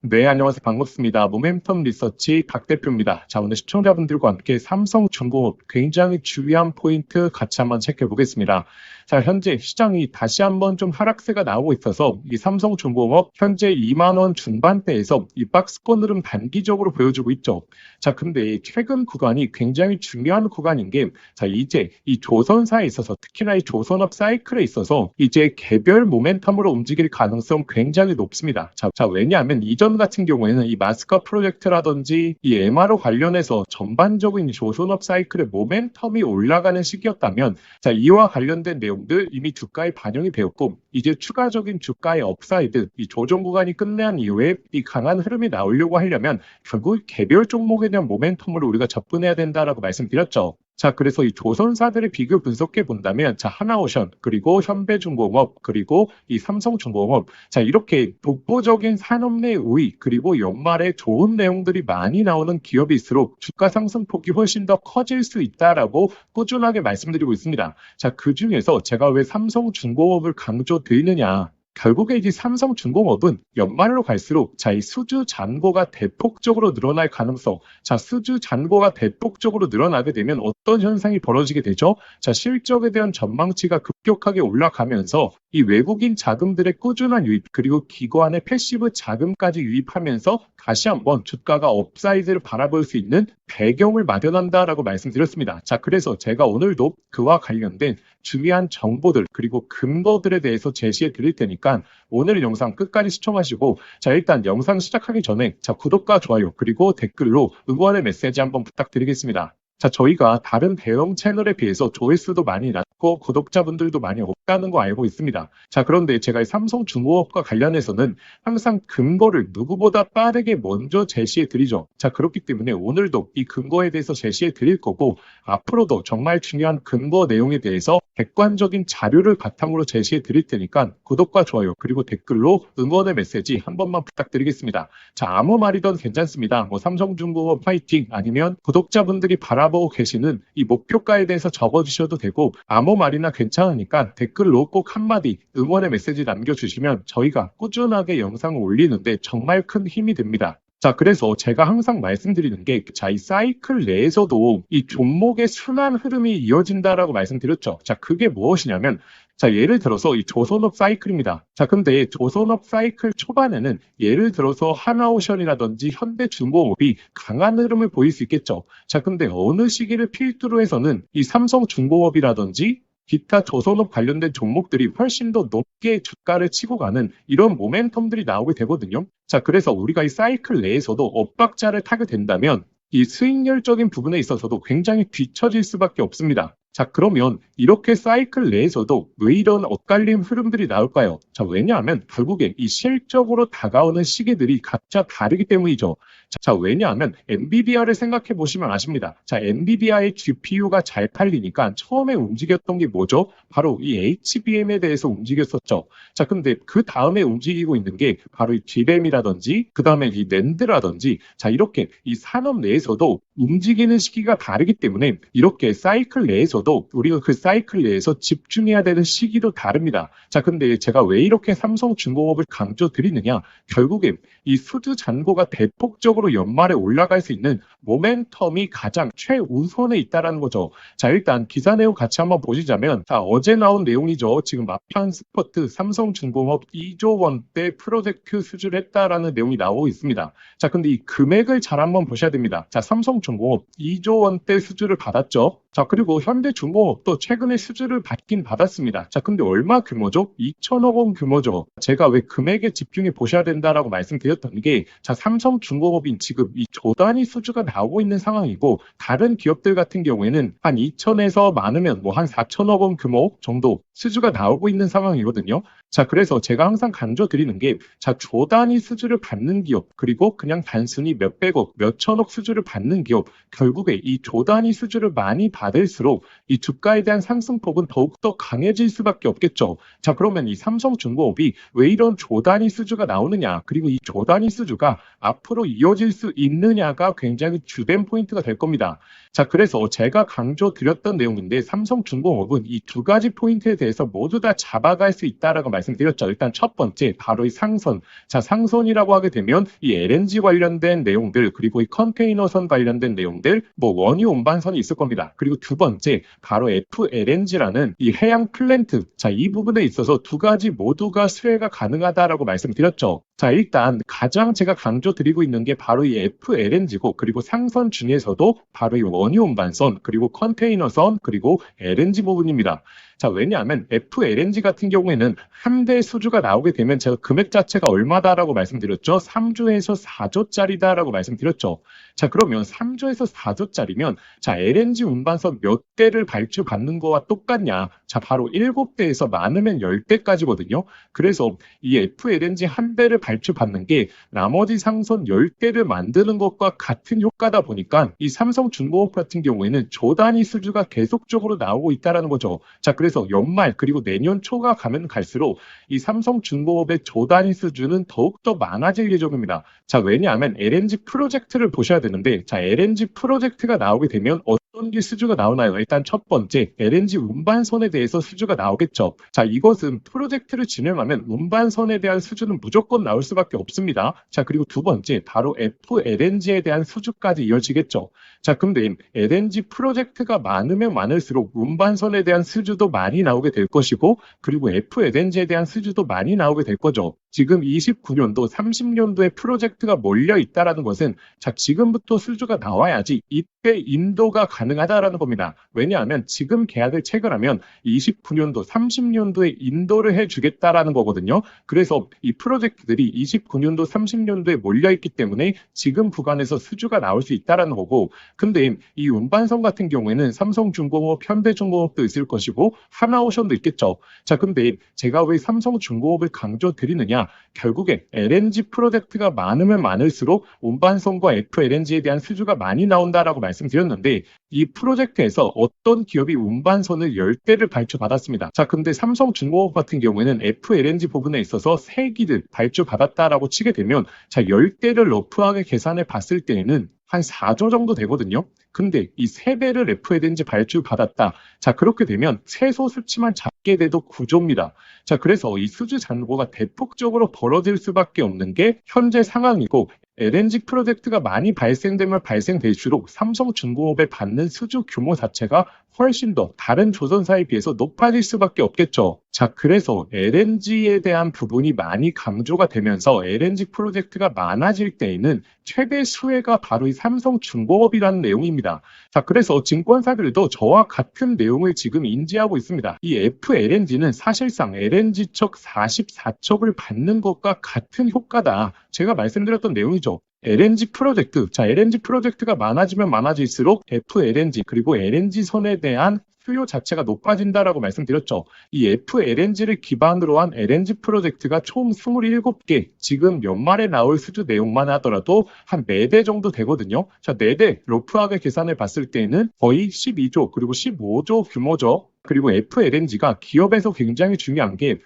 네, 안녕하세요. 반갑습니다. 모멘텀 리서치 박 대표입니다. 자, 오늘 시청자분들과 함께 삼성중공업 굉장히 중요한 포인트 같이 한번 체크해 보겠습니다. 자, 현재 시장이 다시 한번 좀 하락세가 나오고 있어서 이 삼성중공업 현재 2만 원 중반대에서 이 박스권 흐름 단기적으로 보여주고 있죠. 자, 근데 최근 구간이 굉장히 중요한 구간인 게, 자, 이제 이 조선사에 있어서 특히나 이 조선업 사이클에 있어서 이제 개별 모멘텀으로 움직일 가능성 굉장히 높습니다. 자, 왜냐하면 이전 같은 경우에는 이 마스크 프로젝트라든지 이 MRO 관련해서 전반적인 조선업 사이클의 모멘텀이 올라가는 시기였다면, 자, 이와 관련된 내용들 이미 주가에 반영이 되었고, 이제 추가적인 주가의 업사이드, 이 조정 구간이 끝난 이후에 이 강한 흐름이 나오려고 하려면 결국 개별 종목에 대한 모멘텀으로 우리가 접근해야 된다라고 말씀드렸죠. 자, 그래서 이 조선사들의 비교 분석해 본다면, 자, 하나오션, 그리고 현대중공업, 그리고 이 삼성중공업, 자, 이렇게 독보적인 산업 내 우위, 그리고 연말에 좋은 내용들이 많이 나오는 기업일수록 주가 상승폭이 훨씬 더 커질 수 있다라고 꾸준하게 말씀드리고 있습니다. 자, 그 중에서 제가 왜 삼성중공업을 강조드리느냐? 결국에 이제 삼성중공업은 연말로 갈수록 자, 이 수주 잔고가 대폭적으로 늘어날 가능성, 자, 수주 잔고가 대폭적으로 늘어나게 되면 어떤 현상이 벌어지게 되죠? 자, 실적에 대한 전망치가 급격하게 올라가면서 이 외국인 자금들의 꾸준한 유입, 그리고 기관의 패시브 자금까지 유입하면서 다시 한번 주가가 업사이드를 바라볼 수 있는 배경을 마련한다라고 말씀드렸습니다. 자, 그래서 제가 오늘도 그와 관련된 중요한 정보들 그리고 근거들에 대해서 제시해 드릴 테니까 오늘 영상 끝까지 시청하시고, 자, 일단 영상 시작하기 전에 자, 구독과 좋아요 그리고 댓글로 응원의 메시지 한번 부탁드리겠습니다. 자, 저희가 다른 대형 채널에 비해서 조회수도 많이 낮고 구독자분들도 많이 없다는 거 알고 있습니다. 자, 그런데 제가 삼성중공업과 관련해서는 항상 근거를 누구보다 빠르게 먼저 제시해 드리죠. 자, 그렇기 때문에 오늘도 이 근거에 대해서 제시해 드릴 거고, 앞으로도 정말 중요한 근거 내용에 대해서 객관적인 자료를 바탕으로 제시해 드릴 테니까 구독과 좋아요 그리고 댓글로 응원의 메시지 한 번만 부탁드리겠습니다. 자, 아무 말이든 괜찮습니다. 뭐 삼성중공업 파이팅, 아니면 구독자분들이 바라보고 계시는 이 목표가에 대해서 적어주셔도 되고, 아무 말이나 괜찮으니까 댓글로 꼭 한마디 응원의 메시지 남겨주시면 저희가 꾸준하게 영상을 올리는데 정말 큰 힘이 됩니다. 자, 그래서 제가 항상 말씀드리는 게, 자, 이 사이클 내에서도 이 종목의 순환 흐름이 이어진다라고 말씀드렸죠. 자, 그게 무엇이냐면, 자, 예를 들어서 이 조선업 사이클입니다. 자, 근데 조선업 사이클 초반에는 예를 들어서 하나오션이라든지 현대중공업이 강한 흐름을 보일 수 있겠죠. 자, 근데 어느 시기를 필두로 해서는 이 삼성중공업이라든지 기타 조선업 관련된 종목들이 훨씬 더 높게 주가를 치고 가는 이런 모멘텀들이 나오게 되거든요. 자, 그래서 우리가 이 사이클 내에서도 엇박자를 타게 된다면 이 수익률적인 부분에 있어서도 굉장히 뒤처질 수밖에 없습니다. 자, 그러면 이렇게 사이클 내에서도 왜 이런 엇갈림 흐름들이 나올까요? 자, 왜냐하면 결국에 이 실적으로 다가오는 시기들이 각자 다르기 때문이죠. 자, 왜냐하면 엔비디아를 생각해 보시면 아십니다. 자, 엔비디아의 GPU가 잘 팔리니까 처음에 움직였던 게 뭐죠? 바로 이 HBM에 대해서 움직였었죠. 자, 근데 그 다음에 움직이고 있는 게 바로 이 DRAM이라든지 그 다음에 이 낸드라든지, 자, 이렇게 이 산업 내에서도 움직이는 시기가 다르기 때문에 이렇게 사이클 내에서도 우리가 그 사이클 내에서 집중해야 되는 시기도 다릅니다. 자, 근데 제가 왜 이렇게 삼성중공업을 강조드리느냐? 결국에 이 수주 잔고가 대폭적으로 연말에 올라갈 수 있는 모멘텀이 가장 최우선에 있다는 거죠. 자, 일단 기사 내용 같이 한번 보시자면, 자, 어제 나온 내용이죠. 지금 마판 스포트 삼성중공업 2조 원대 프로젝트 수주를 했다라는 내용이 나오고 있습니다. 자, 근데 이 금액을 잘 한번 보셔야 됩니다. 자, 삼성중공업 2조 원대 수주를 받았죠. 자, 그리고 현대중공업도 최근에 수주를 받긴 받았습니다. 자, 근데 얼마 규모죠? 2천억 원 규모죠. 제가 왜 금액에 집중해 보셔야 된다라고 말씀드렸던 게, 자, 삼성중공업이 지금 이 조단위 수주가 나오고 있는 상황이고, 다른 기업들 같은 경우에는 한 2천에서 많으면 뭐 한 4천억 원 규모 정도 수주가 나오고 있는 상황이거든요. 자, 그래서 제가 항상 강조드리는 게, 자, 조단위 수주를 받는 기업, 그리고 그냥 단순히 몇백억, 몇천억 수주를 받는 기업, 결국에 이 조단위 수주를 많이 받을수록 이 주가에 대한 상승폭은 더욱더 강해질 수밖에 없겠죠. 자, 그러면 이 삼성중공업이 왜 이런 조단위 수주가 나오느냐, 그리고 이 조단위 수주가 앞으로 이어질 수 있느냐가 굉장히 주된 포인트가 될 겁니다. 자, 그래서 제가 강조드렸던 내용인데, 삼성중공업은 이 두 가지 포인트에 대해서 모두 다 잡아갈 수 있다라고 말씀드렸죠. 일단 첫 번째, 바로 이 상선. 자, 상선이라고 하게 되면 이 LNG 관련된 내용들, 그리고 이 컨테이너선 관련된 내용들, 뭐 원유 운반선이 있을 겁니다. 그리고 두 번째, 바로 FLNG라는 이 해양 플랜트. 자, 이 부분에 있어서 두 가지 모두가 수혜가 가능하다라고 말씀드렸죠. 자, 일단 가장 제가 강조드리고 있는 게 바로 이 FLNG고, 그리고 상선 중에서도 바로 이 원유 운반선, 그리고 컨테이너선, 그리고 LNG 부분입니다. 자, 왜냐하면 FLNG 같은 경우에는 한 대 수주가 나오게 되면 제가 금액 자체가 얼마다라고 말씀드렸죠? 3조에서 4조짜리다라고 말씀드렸죠. 자, 그러면 3조에서 4조짜리면 자, LNG 운반선 몇 대를 발주받는 거와 똑같냐? 자, 바로 7대에서 많으면 10대까지거든요. 그래서 이 FLNG 한 대를 발주받는 게 나머지 상선 10대를 만드는 것과 같은 효과다 보니까 이 삼성중공업 같은 경우에는 조 단위 수주가 계속적으로 나오고 있다는 거죠. 자, 그래서 연말 그리고 내년 초가 가면 갈수록 이 삼성중공업의 조 단위 수주는 더욱더 많아질 예정입니다. 자, 왜냐하면 LNG 프로젝트를 보셔야 되는데, 자, LNG 프로젝트가 나오게 되면 어떤 게 수주가 나오나요? 일단 첫 번째, LNG 운반선에 대해서 수주가 나오겠죠. 자, 이것은 프로젝트를 진행하면 운반선에 대한 수주는 무조건 나올 수밖에 없습니다. 자, 그리고 두 번째, 바로 FLNG에 대한 수주까지 이어지겠죠. 자, 근데 LNG 프로젝트가 많으면 많을수록 운반선에 대한 수주도 많이 나오게 될 것이고, 그리고 FLNG에 대한 수주도 많이 나오게 될 거죠. 지금 29년도, 30년도에 프로젝트가 몰려 있다는 것은 자, 지금부터 수주가 나와야지 이때 인도가 가능하다라는 겁니다. 왜냐하면 지금 계약을 체결하면 29년도, 30년도에 인도를 해주겠다라는 거거든요. 그래서 이 프로젝트들이 29년도, 30년도에 몰려 있기 때문에 지금 구간에서 수주가 나올 수 있다라는 거고, 근데 이 운반선 같은 경우에는 삼성중공업, 현대중공업도 있을 것이고 하나오션도 있겠죠. 자, 근데 제가 왜 삼성중공업을 강조드리느냐? 결국에 LNG 프로젝트가 많으면 많을수록 운반선과 FLNG에 대한 수주가 많이 나온다라고 말씀드렸는데, 이 프로젝트에서 어떤 기업이 운반선을 10대를 발주받았습니다. 자, 근데 삼성중공업 같은 경우에는 FLNG 부분에 있어서 3기를 발주받았다라고 치게 되면 자, 10대를 러프하게 계산해 봤을 때에는 한 4조 정도 되거든요. 근데 이 3배를 FLNG 발주받았다. 자, 그렇게 되면 최소 수치만 잡게 돼도 9조입니다. 자, 그래서 이 수주 잔고가 대폭적으로 벌어질 수밖에 없는 게 현재 상황이고, LNG 프로젝트가 많이 발생되면 발생될수록 삼성중공업에 받는 수주 규모 자체가 훨씬 더 다른 조선사에 비해서 높아질 수밖에 없겠죠. 자, 그래서 LNG에 대한 부분이 많이 강조가 되면서 LNG 프로젝트가 많아질 때에는 최대 수혜가 바로 이 삼성중공업이라는 내용입니다. 자, 그래서 증권사들도 저와 같은 내용을 지금 인지하고 있습니다. 이 FLNG는 사실상 LNG 척 44척을 받는 것과 같은 효과다. 제가 말씀드렸던 내용이죠. LNG 프로젝트, 자, LNG 프로젝트가 많아지면 많아질수록 FLNG 그리고 LNG선에 대한 수요 자체가 높아진다라고 말씀드렸죠. 이 FLNG를 기반으로 한 LNG 프로젝트가 총 27개, 지금 연말에 나올 수주 내용만 하더라도 한 4대 정도 되거든요. 자, 4대 러프하게 계산을 봤을 때는 거의 12조 그리고 15조 규모죠. 그리고 FLNG가 기업에서 굉장히 중요한 게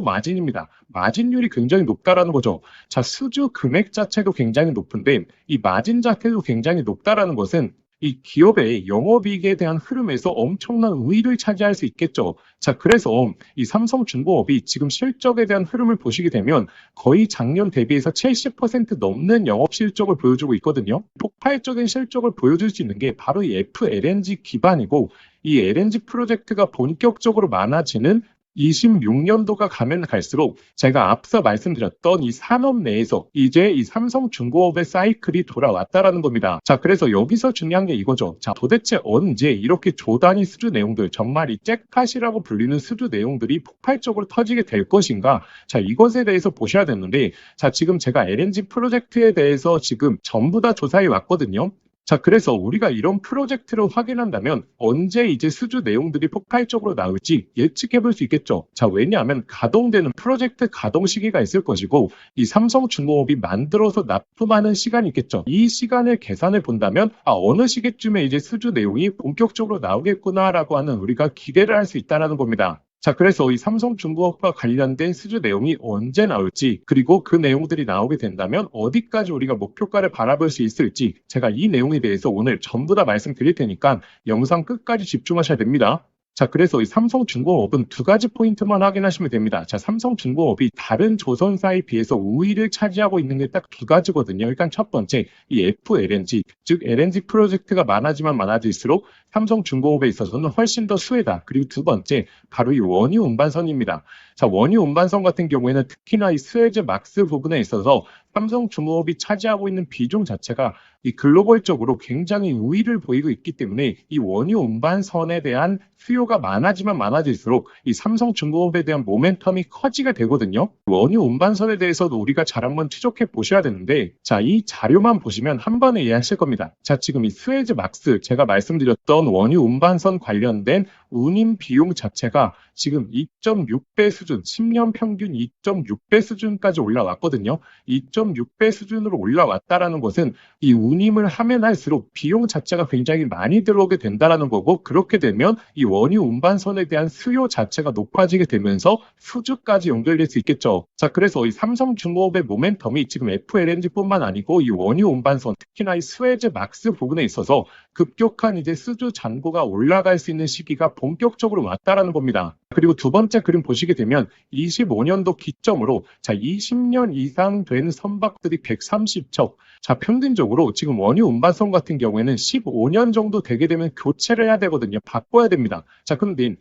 마진입니다. 마진율이 굉장히 높다라는 거죠. 자, 수주 금액 자체도 굉장히 높은데 이 마진 자체도 굉장히 높다라는 것은 이 기업의 영업이익에 대한 흐름에서 엄청난 우위를 차지할 수 있겠죠. 자, 그래서 이 삼성중공업이 지금 실적에 대한 흐름을 보시게 되면 거의 작년 대비해서 70% 넘는 영업 실적을 보여주고 있거든요. 폭발적인 실적을 보여줄 수 있는 게 바로 이 FLNG 기반이고, 이 LNG 프로젝트가 본격적으로 많아지는 26년도가 가면 갈수록 제가 앞서 말씀드렸던 이 산업 내에서 이제 이 삼성중공업의 사이클이 돌아왔다라는 겁니다. 자, 그래서 여기서 중요한 게 이거죠. 자, 도대체 언제 이렇게 조 단위 수주 내용들, 정말 이 잭팟이라고 불리는 수주 내용들이 폭발적으로 터지게 될 것인가? 자, 이것에 대해서 보셔야 되는데, 자, 지금 제가 LNG 프로젝트에 대해서 지금 전부 다 조사해 왔거든요. 자, 그래서 우리가 이런 프로젝트를 확인한다면 언제 이제 수주 내용들이 폭발적으로 나올지 예측해 볼 수 있겠죠. 자, 왜냐하면 가동되는 프로젝트 가동 시기가 있을 것이고, 이 삼성중공업이 만들어서 납품하는 시간이 있겠죠. 이 시간을 계산해 본다면 어느 시기쯤에 이제 수주 내용이 본격적으로 나오겠구나라고 하는 우리가 기대를 할 수 있다는 겁니다. 자, 그래서 이 삼성중공업과 관련된 수주 내용이 언제 나올지, 그리고 그 내용들이 나오게 된다면 어디까지 우리가 목표가를 바라볼 수 있을지, 제가 이 내용에 대해서 오늘 전부 다 말씀드릴 테니까 영상 끝까지 집중하셔야 됩니다. 자, 그래서 이 삼성중공업은 두 가지 포인트만 확인하시면 됩니다. 자, 삼성중공업이 다른 조선사에 비해서 우위를 차지하고 있는 게 딱 두 가지거든요. 일단 첫 번째, 이 FLNG, 즉 LNG 프로젝트가 많아지면 많아질수록 삼성중공업에 있어서는 훨씬 더 수혜다. 그리고 두 번째, 바로 이 원유 운반선입니다. 자, 원유 운반선 같은 경우에는 특히나 이 스웨즈 막스 부분에 있어서 삼성중공업이 차지하고 있는 비중 자체가 이 글로벌적으로 굉장히 우위를 보이고 있기 때문에 이 원유 운반선에 대한 수요가 많아지면 많아질수록 이 삼성중공업에 대한 모멘텀이 커지게 되거든요. 원유 운반선에 대해서도 우리가 잘 한번 추적해 보셔야 되는데, 자, 이 자료만 보시면 한 번에 이해하실 겁니다. 자, 지금 이 스웨즈 막스, 제가 말씀드렸던 원유 운반선 관련된 운임 비용 자체가 지금 2.6배 수준, 10년 평균 2.6배 수준까지 올라왔거든요. 2.6배 수준으로 올라왔다라는 것은 이 운임을 하면 할수록 비용 자체가 굉장히 많이 들어오게 된다라는 거고, 그렇게 되면 이 원유 운반선에 대한 수요 자체가 높아지게 되면서 수주까지 연결될 수 있겠죠. 자, 그래서 이 삼성중공업의 모멘텀이 지금 FLNG뿐만 아니고 이 원유 운반선, 특히나 이 스웨즈 막스 부분에 있어서 급격한 이제 수주 잔고가 올라갈 수 있는 시기가 본격적으로 왔다라는 겁니다. 그리고 두 번째 그림 보시게 되면 25년도 기점으로 자 20년 이상 된 선박들이 130척. 자, 평균적으로 지금 원유 운반선 같은 경우에는 15년 정도 되게 되면 교체를 해야 되거든요. 바꿔야 됩니다. 자, 근데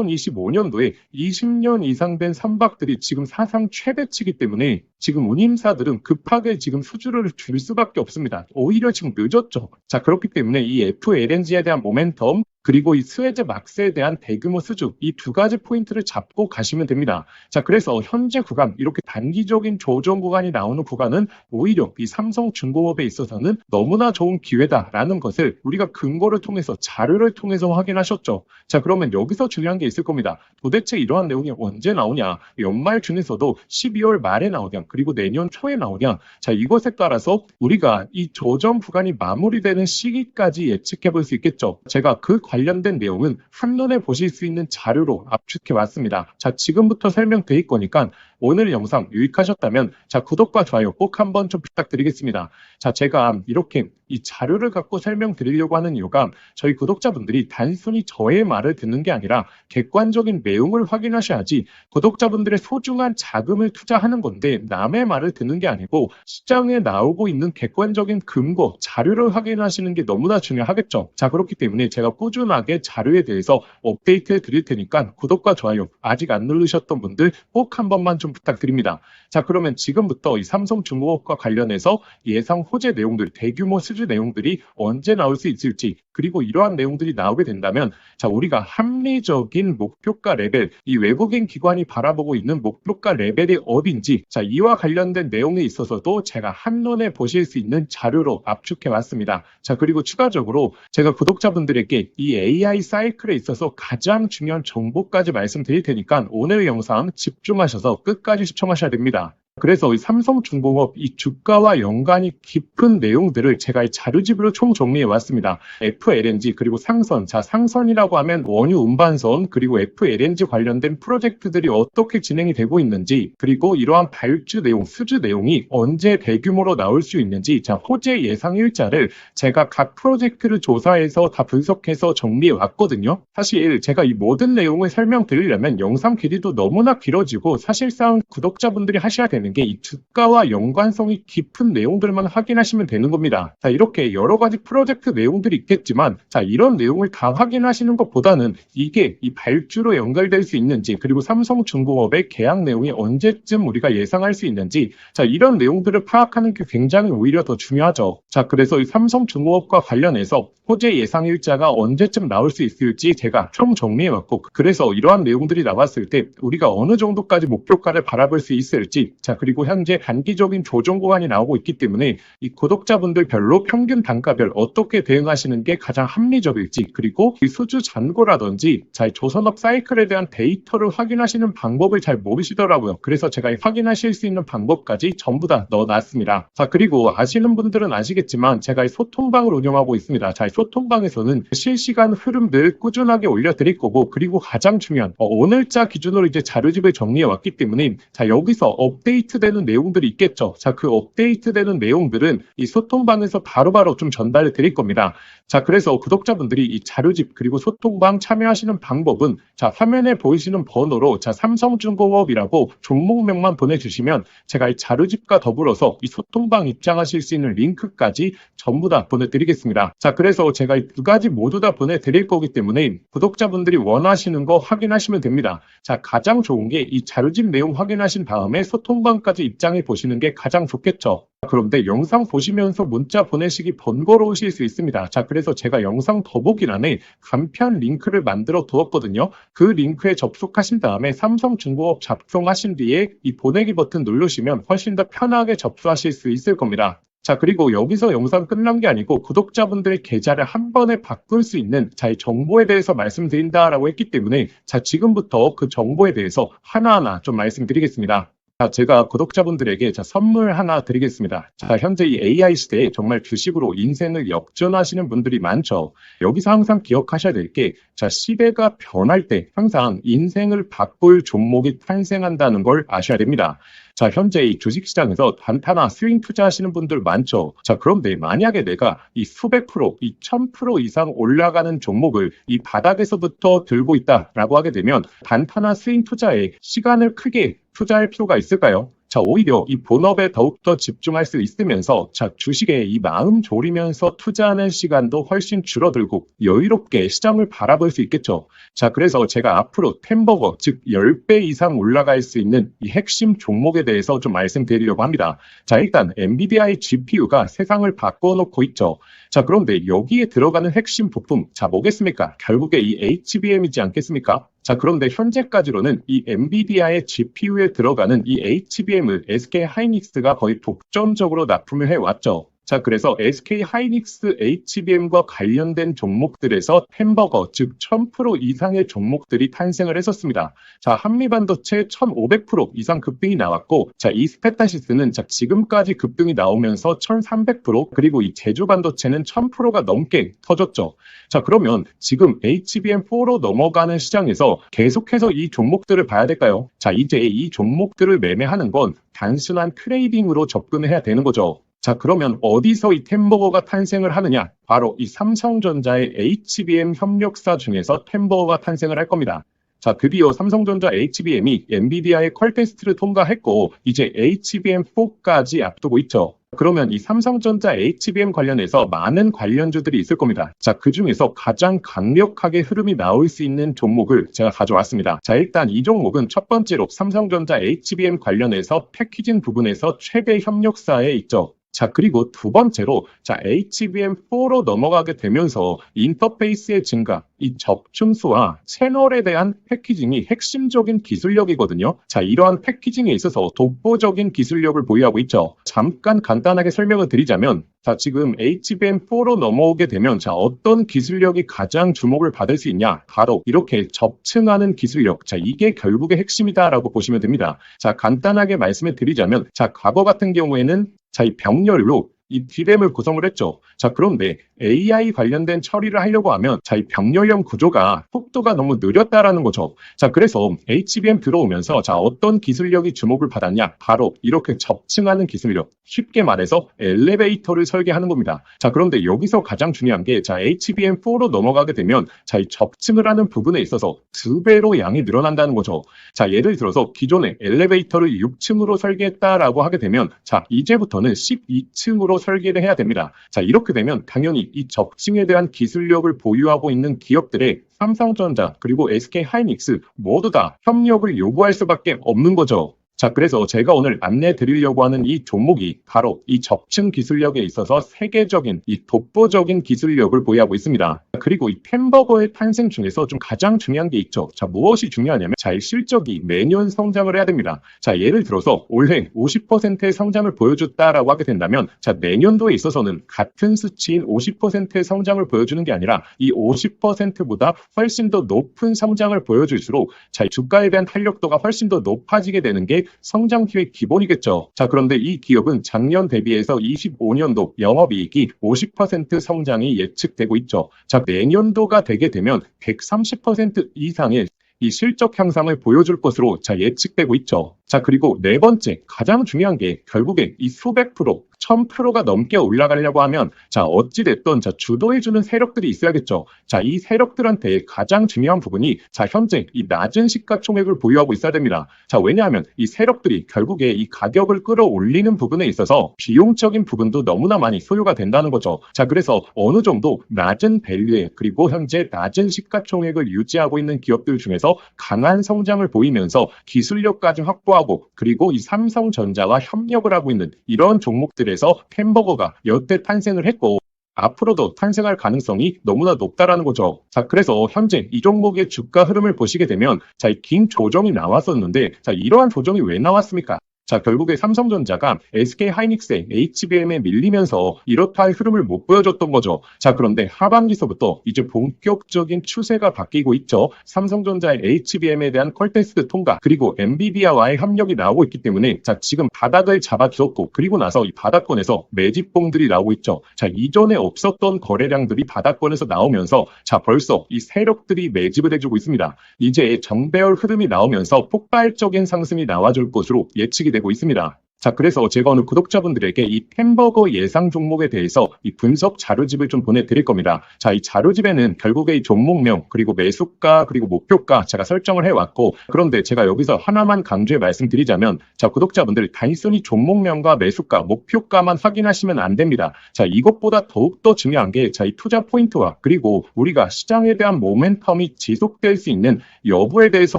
2025년도에 20년 이상 된 선박들이 지금 사상 최대치이기 때문에 지금 운임사들은 급하게 지금 수주를 줄 수밖에 없습니다. 오히려 지금 늦었죠. 자, 그렇기 때문에 이 FLNG에 대한 모멘텀, 그리고 이 스웨즈 막스에 대한 대규모 수주, 이 두 가지 포인트를 잡고 가시면 됩니다. 자, 그래서 현재 구간, 이렇게 단기적인 조정 구간이 나오는 구간은 오히려 이 삼성중공업에 있어서는 너무나 좋은 기회다라는 것을 우리가 근거를 통해서, 자료를 통해서 확인하셨죠. 자, 그러면 여기서 중요한 게 있을 겁니다. 도대체 이러한 내용이 언제 나오냐? 연말 중에서도 12월 말에 나오냐? 그리고 내년 초에 나오냐? 자, 이것에 따라서 우리가 이 조정 구간이 마무리되는 시기까지 예측해 볼 수 있겠죠. 제가 그 관련된 내용은 한눈에 보실 수 있는 자료로 압축해 왔습니다. 자, 지금부터 설명드릴 거니까 오늘 영상 유익하셨다면 자, 구독과 좋아요 꼭 한번 좀 부탁드리겠습니다. 자, 제가 이렇게 이 자료를 갖고 설명드리려고 하는 이유가 저희 구독자분들이 단순히 저의 말을 듣는 게 아니라 객관적인 내용을 확인하셔야지, 구독자분들의 소중한 자금을 투자하는 건데 남의 말을 듣는 게 아니고 시장에 나오고 있는 객관적인 근거, 자료를 확인하시는 게 너무나 중요하겠죠. 자, 그렇기 때문에 제가 꾸준하게 자료에 대해서 업데이트 드릴 테니까 구독과 좋아요 아직 안 누르셨던 분들 꼭 한 번만 좀 부탁드립니다. 자, 그러면 지금부터 이 삼성중공업과 관련해서 예상 호재 내용들, 대규모 수주 내용들이 언제 나올 수 있을지, 그리고 이러한 내용들이 나오게 된다면 자, 우리가 합리적인 목표가 레벨, 이 외국인 기관이 바라보고 있는 목표가 레벨이 어딘지, 자, 이와 관련된 내용에 있어서도 제가 한눈에 보실 수 있는 자료로 압축해 왔습니다. 자, 그리고 추가적으로 제가 구독자분들에게 이 AI 사이클에 있어서 가장 중요한 정보까지 말씀드릴 테니까 오늘 영상 집중하셔서 끝까지 시청하셔야 됩니다. 그래서 이 삼성중공업 이 주가와 연관이 깊은 내용들을 제가 이 자료집으로 총 정리해 왔습니다. FLNG 그리고 상선, 자, 상선이라고 하면 원유 운반선, 그리고 FLNG 관련된 프로젝트들이 어떻게 진행이 되고 있는지, 그리고 이러한 발주 내용, 수주 내용이 언제 대규모로 나올 수 있는지, 자, 호재 예상 일자를 제가 각 프로젝트를 조사해서 다 분석해서 정리해 왔거든요. 사실 제가 이 모든 내용을 설명드리려면 영상 길이도 너무나 길어지고, 사실상 구독자분들이 하셔야 되는 게 이 주가와 연관성이 깊은 내용들만 확인하시면 되는 겁니다. 자, 이렇게 여러 가지 프로젝트 내용들이 있겠지만, 자, 이런 내용을 다 확인하시는 것보다는 이게 이 발주로 연결될 수 있는지, 그리고 삼성중공업의 계약 내용이 언제쯤 우리가 예상할 수 있는지, 자, 이런 내용들을 파악하는 게 굉장히 오히려 더 중요하죠. 자, 그래서 이 삼성중공업과 관련해서 호재 예상 일자가 언제쯤 나올 수 있을지 제가 총 정리해왔고, 그래서 이러한 내용들이 나왔을 때 우리가 어느 정도까지 목표가를 바라볼 수 있을지, 자, 그리고 현재 단기적인 조정 구간이 나오고 있기 때문에 이 구독자분들별로 평균 단가별 어떻게 대응하시는 게 가장 합리적일지, 그리고 이 수주 잔고라든지 자, 조선업 사이클에 대한 데이터를 확인하시는 방법을 잘 모르시더라고요. 그래서 제가 확인하실 수 있는 방법까지 전부 다 넣어놨습니다. 자, 그리고 아시는 분들은 아시겠지만 제가 이 소통방을 운영하고 있습니다. 자, 소통방에서는 실시간 흐름들 꾸준하게 올려드릴 거고, 그리고 가장 중요한 오늘자 기준으로 이제 자료집을 정리해 왔기 때문에 자, 여기서 업데이트 업데이트되는 내용들이 있겠죠. 자, 그 업데이트되는 내용들은 이 소통방에서 바로바로 좀 전달을 드릴 겁니다. 자, 그래서 구독자분들이 이 자료집 그리고 소통방 참여하시는 방법은 자, 화면에 보이시는 번호로 자, 삼성중공업이라고 종목명만 보내주시면 제가 이 자료집과 더불어서 이 소통방 입장하실 수 있는 링크까지 전부 다 보내드리겠습니다. 자, 그래서 제가 이 두 가지 모두 다 보내드릴 거기 때문에 구독자분들이 원하시는 거 확인하시면 됩니다. 자, 가장 좋은 게 이 자료집 내용 확인하신 다음에 소통방까지 입장해 보시는 게 가장 좋겠죠. 그런데 영상 보시면서 문자 보내시기 번거로우실 수 있습니다. 자, 그래서 제가 영상 더보기란에 간편 링크를 만들어 두었거든요. 그 링크에 접속하신 다음에 삼성중공업 작성하신 뒤에 이 보내기 버튼 누르시면 훨씬 더 편하게 접수하실 수 있을 겁니다. 자, 그리고 여기서 영상 끝난 게 아니고 구독자분들의 계좌를 한 번에 바꿀 수 있는 자, 이 정보에 대해서 말씀드린다라고 했기 때문에 자, 지금부터 그 정보에 대해서 하나하나 좀 말씀드리겠습니다. 자, 제가 구독자분들에게 자, 선물 하나 드리겠습니다. 자, 현재 이 AI 시대에 정말 주식으로 인생을 역전하시는 분들이 많죠. 여기서 항상 기억하셔야 될 게, 자, 시대가 변할 때 항상 인생을 바꿀 종목이 탄생한다는 걸 아셔야 됩니다. 자, 현재 이 주식시장에서 단타나 스윙 투자하시는 분들 많죠. 자, 그런데 만약에 내가 이 수백 프로, 이 1000% 이상 올라가는 종목을 이 바닥에서부터 들고 있다라고 하게 되면 단타나 스윙 투자에 시간을 크게 투자할 필요가 있을까요? 자, 오히려 이 본업에 더욱더 집중할 수 있으면서 자, 주식에 이 마음 졸이면서 투자하는 시간도 훨씬 줄어들고 여유롭게 시장을 바라볼 수 있겠죠. 자, 그래서 제가 앞으로 템버거, 즉 10배 이상 올라갈 수 있는 이 핵심 종목에 대해서 좀 말씀드리려고 합니다. 자, 일단 엔비디아의 GPU가 세상을 바꿔놓고 있죠. 자, 그런데 여기에 들어가는 핵심 부품, 자, 뭐겠습니까? 결국에 이 HBM이지 않겠습니까? 자, 그런데 현재까지로는 이 엔비디아의 GPU에 들어가는 이 HBM을 SK 하이닉스가 거의 독점적으로 납품을 해왔죠. 자, 그래서 SK 하이닉스 HBM과 관련된 종목들에서 템버거, 즉 1000% 이상의 종목들이 탄생을 했었습니다. 자, 한미반도체 1500% 이상 급등이 나왔고, 자, 이 스페타시스는 자, 지금까지 급등이 나오면서 1300%, 그리고 이 제주반도체는 1000%가 넘게 터졌죠. 자, 그러면 지금 HBM4로 넘어가는 시장에서 계속해서 이 종목들을 봐야 될까요? 자, 이제 이 종목들을 매매하는 건 단순한 트레이딩으로 접근을 해야 되는 거죠. 자, 그러면 어디서 이 템버거가 탄생을 하느냐? 바로 이 삼성전자의 HBM 협력사 중에서 템버거가 탄생을 할 겁니다. 자, 드디어 삼성전자 HBM이 엔비디아의 퀄 테스트를 통과했고 이제 HBM4까지 앞두고 있죠. 그러면 이 삼성전자 HBM 관련해서 많은 관련주들이 있을 겁니다. 자, 그 중에서 가장 강력하게 흐름이 나올 수 있는 종목을 제가 가져왔습니다. 자, 일단 이 종목은 첫 번째로 삼성전자 HBM 관련해서 패키징 부분에서 최대 협력사에 있죠. 자, 그리고 두 번째로 자, HBM4로 넘어가게 되면서 인터페이스의 증가, 이 접촉수와 채널에 대한 패키징이 핵심적인 기술력이거든요. 자, 이러한 패키징에 있어서 독보적인 기술력을 보유하고 있죠. 잠깐 간단하게 설명을 드리자면 자, 지금 HBM4로 넘어오게 되면 자, 어떤 기술력이 가장 주목을 받을 수 있냐? 바로 이렇게 접층하는 기술력. 자, 이게 결국의 핵심이다라고 보시면 됩니다. 자, 간단하게 말씀을 드리자면 자, 과거 같은 경우에는 자, 이 병렬로 이 D램을 구성을 했죠. 자, 그런데 AI 관련된 처리를 하려고 하면 자, 이 병렬형 구조가 속도가 너무 느렸다라는 거죠. 자, 그래서 HBM 들어오면서 자, 어떤 기술력이 주목을 받았냐? 바로 이렇게 접층하는 기술력. 쉽게 말해서 엘리베이터를 설계하는 겁니다. 자, 그런데 여기서 가장 중요한 게 자, HBM4로 넘어가게 되면 자, 이 접층을 하는 부분에 있어서 2배로 양이 늘어난다는 거죠. 자, 예를 들어서 기존에 엘리베이터를 6층으로 설계했다라고 하게 되면 자, 이제부터는 12층으로 설계를 해야 됩니다. 자, 이렇게 되면 당연히 이 접층에 대한 기술력을 보유하고 있는 기업들의 삼성전자 그리고 SK 하이닉스 모두 다 협력을 요구할 수밖에 없는 거죠. 자, 그래서 제가 오늘 안내 드리려고 하는 이 종목이 바로 이 접층 기술력에 있어서 세계적인 이 독보적인 기술력을 보유하고 있습니다. 그리고 이 템버거의 탄생 중에서 좀 가장 중요한 게 있죠. 자, 무엇이 중요하냐면 자, 이 실적이 매년 성장을 해야 됩니다. 자, 예를 들어서 올해 50%의 성장을 보여줬다라고 하게 된다면 자, 내년도에 있어서는 같은 수치인 50%의 성장을 보여주는 게 아니라 이 50%보다 훨씬 더 높은 성장을 보여줄수록 자, 주가에 대한 탄력도가 훨씬 더 높아지게 되는 게 성장기의 기본이겠죠. 자, 그런데 이 기업은 작년 대비해서 25년도 영업이익이 50% 성장이 예측되고 있죠. 자, 내년도가 되게 되면 130% 이상의 이 실적 향상을 보여줄 것으로 자, 예측되고 있죠. 자, 그리고 네 번째, 가장 중요한 게 결국에 이 수백 프로, 1000%가 넘게 올라가려고 하면 자, 어찌됐든 자, 주도해주는 세력들이 있어야겠죠. 자, 이 세력들한테 가장 중요한 부분이 자, 현재 이 낮은 시가총액을 보유하고 있어야 됩니다. 자, 왜냐하면 이 세력들이 결국에 이 가격을 끌어올리는 부분에 있어서 비용적인 부분도 너무나 많이 소요가 된다는 거죠. 자, 그래서 어느 정도 낮은 밸류에 그리고 현재 낮은 시가총액을 유지하고 있는 기업들 중에서 강한 성장을 보이면서 기술력까지 확보하고 그리고 이 삼성전자와 협력을 하고 있는 이런 종목들에서 햄버거가 여태 탄생을 했고 앞으로도 탄생할 가능성이 너무나 높다라는 거죠. 자, 그래서 현재 이 종목의 주가 흐름을 보시게 되면 자, 이 긴 조정이 나왔었는데 자, 이러한 조정이 왜 나왔습니까? 자, 결국에 삼성전자가 SK하이닉스의 HBM에 밀리면서 이렇다 할 흐름을 못 보여줬던 거죠. 자, 그런데 하반기서부터 이제 본격적인 추세가 바뀌고 있죠. 삼성전자의 HBM에 대한 퀄테스트 통과, 그리고 엔비디아와의 협력이 나오고 있기 때문에 자, 지금 바닥을 잡아주었고, 그리고 나서 이 바닥권에서 매집봉들이 나오고 있죠. 자, 이전에 없었던 거래량들이 바닥권에서 나오면서 자, 벌써 이 세력들이 매집을 해주고 있습니다. 이제 정배열 흐름이 나오면서 폭발적인 상승이 나와줄 것으로 예측이 되고 있습니다. 자, 그래서 제가 오늘 구독자분들에게 이 햄버거 예상 종목에 대해서 이 분석 자료집을 좀 보내드릴 겁니다. 자, 이 자료집에는 결국에 이 종목명, 그리고 매수가, 그리고 목표가 제가 설정을 해왔고, 그런데 제가 여기서 하나만 강조해 말씀드리자면, 자, 구독자분들 단순히 종목명과 매수가, 목표가만 확인하시면 안 됩니다. 자, 이것보다 더욱더 중요한 게, 자, 이 투자 포인트와 그리고 우리가 시장에 대한 모멘텀이 지속될 수 있는 여부에 대해서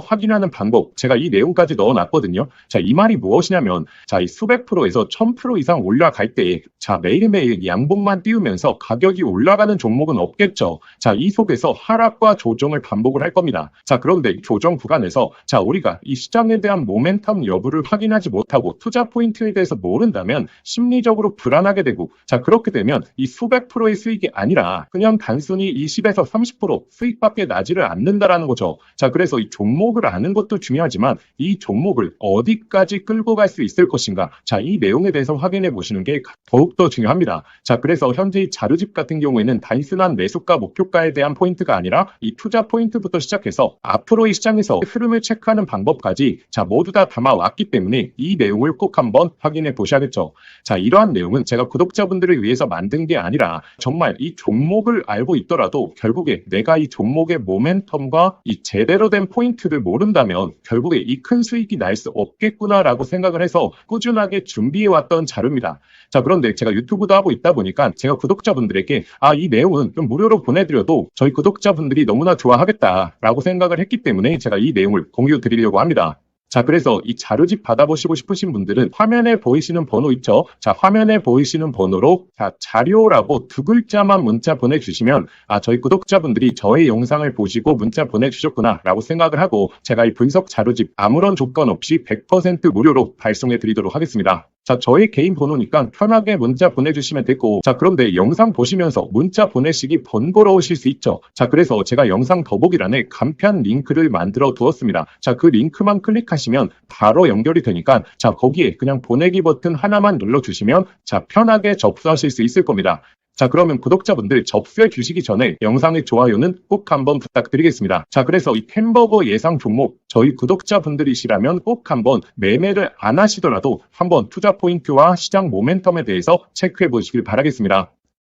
확인하는 방법, 제가 이 내용까지 넣어놨거든요. 자, 이 말이 무엇이냐면, 자, 이 수백 프로에서 1000% 이상 올라갈 때, 자, 매일매일 양봉만 띄우면서 가격이 올라가는 종목은 없겠죠. 자, 이 속에서 하락과 조정을 반복을 할 겁니다. 자, 그런데 조정 구간에서, 자, 우리가 이 시장에 대한 모멘텀 여부를 확인하지 못하고 투자 포인트에 대해서 모른다면 심리적으로 불안하게 되고, 자, 그렇게 되면 이 수백 프로의 수익이 아니라 그냥 단순히 20에서 30% 수익밖에 나지를 않는다라는 거죠. 자, 그래서 이 종목을 아는 것도 중요하지만 이 종목을 어디까지 끌고 갈 수 있을 것인가, 자, 이 내용에 대해서 확인해 보시는 게 더욱더 중요합니다. 자, 그래서 현재 이 자료집 같은 경우에는 단순한 매수가, 목표가에 대한 포인트가 아니라 이 투자 포인트부터 시작해서 앞으로 이 시장에서 흐름을 체크하는 방법까지 자, 모두 다 담아왔기 때문에 이 내용을 꼭 한번 확인해 보셔야겠죠. 자, 이러한 내용은 제가 구독자분들을 위해서 만든 게 아니라 정말 이 종목을 알고 있더라도 결국에 내가 이 종목의 모멘텀과 이 제대로 된 포인트를 모른다면 결국에 이 큰 수익이 날 수 없겠구나라고 생각을 해서 꾸준하게 준비해왔던 자료입니다. 자, 그런데 제가 유튜브도 하고 있다 보니까 제가 구독자분들에게 이 내용은 좀 무료로 보내드려도 저희 구독자분들이 너무나 좋아하겠다라고 생각을 했기 때문에 제가 이 내용을 공유 드리려고 합니다. 자, 그래서 이 자료집 받아보시고 싶으신 분들은 화면에 보이시는 번호 있죠? 자, 화면에 보이시는 번호로 자, 자료라고 두 글자만 문자 보내주시면 저희 구독자분들이 저의 영상을 보시고 문자 보내주셨구나 라고 생각을 하고 제가 이 분석 자료집 아무런 조건 없이 100% 무료로 발송해 드리도록 하겠습니다. 자, 저희 개인 번호니까 편하게 문자 보내주시면 되고, 자, 그런데 영상 보시면서 문자 보내시기 번거로우실 수 있죠. 자, 그래서 제가 영상 더보기란에 간편 링크를 만들어 두었습니다. 자, 그 링크만 클릭하시면 바로 연결이 되니까 자, 거기에 그냥 보내기 버튼 하나만 눌러주시면 자, 편하게 접수하실 수 있을 겁니다. 자, 그러면 구독자분들 접수해 주시기 전에 영상의 좋아요는 꼭 한번 부탁드리겠습니다. 자, 그래서 이 햄버거 예상 종목 저희 구독자분들이시라면 꼭 한번 매매를 안 하시더라도 한번 투자 포인트와 시장 모멘텀에 대해서 체크해 보시길 바라겠습니다.